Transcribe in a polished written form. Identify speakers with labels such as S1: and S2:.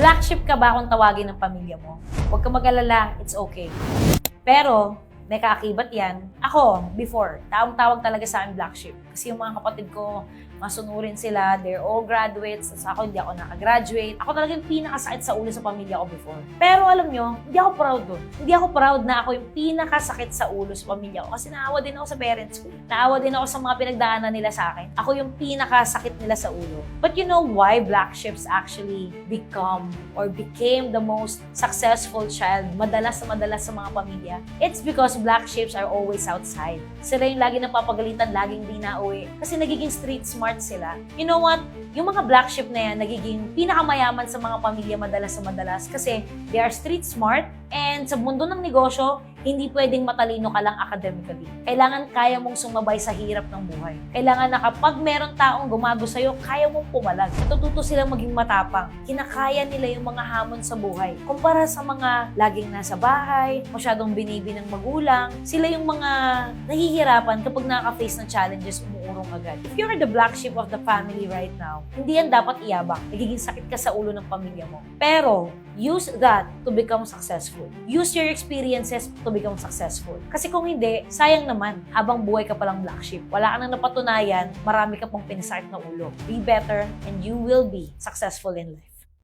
S1: Black sheep ka ba kung tawagin ng pamilya mo? Huwag ka mag-alala, it's okay. Pero, may kaakibat yan. Ako, before, tawag talaga sa akin black sheep. Kasi yung mga kapatid ko, masunurin sila, they're all graduates, tapos ako hindi ako nakagraduate. Ako talaga yung pinakasakit sa ulo sa pamilya ko before. Pero alam nyo, hindi ako proud doon. Hindi ako proud na ako yung pinakasakit sa ulo sa pamilya ko. Kasi naawa din ako sa parents ko. Naawa din ako sa mga pinagdaanan nila sa akin. Ako yung pinakasakit nila sa ulo. But you know why black sheeps actually became the most successful child madalas sa mga pamilya? It's because black sheeps are always outside. Sila yung lagi napapagalitan, laging di nauwi. Kasi nagiging street smart sila. You know what? Yung mga black sheep na yan, nagiging pinakamayaman sa mga pamilya madalas kasi they are street smart and sa mundo ng negosyo, hindi pwedeng matalino ka lang academically. Kailangan kaya mong sumabay sa hirap ng buhay. Kailangan na kapag meron taong gumago sa'yo, kaya mong pumalag. Natututo silang maging matapang. Kinakaya nila yung mga hamon sa buhay. Kumpara sa mga laging nasa bahay, masyadong binibi ng magulang, sila yung mga nahihirapan kapag nakaka-face ng challenges, umuurong agad. If you're the black sheep of the family right now, hindi yan dapat iyabang. Nagiging sakit ka sa ulo ng pamilya mo. Pero, use that to become successful. Use your experiences to become successful. Kasi kung hindi, sayang naman, habang buhay ka palang black sheep. Wala ka nang napatunayan, marami ka pang pinasakit na ulo. Be better and you will be successful in life.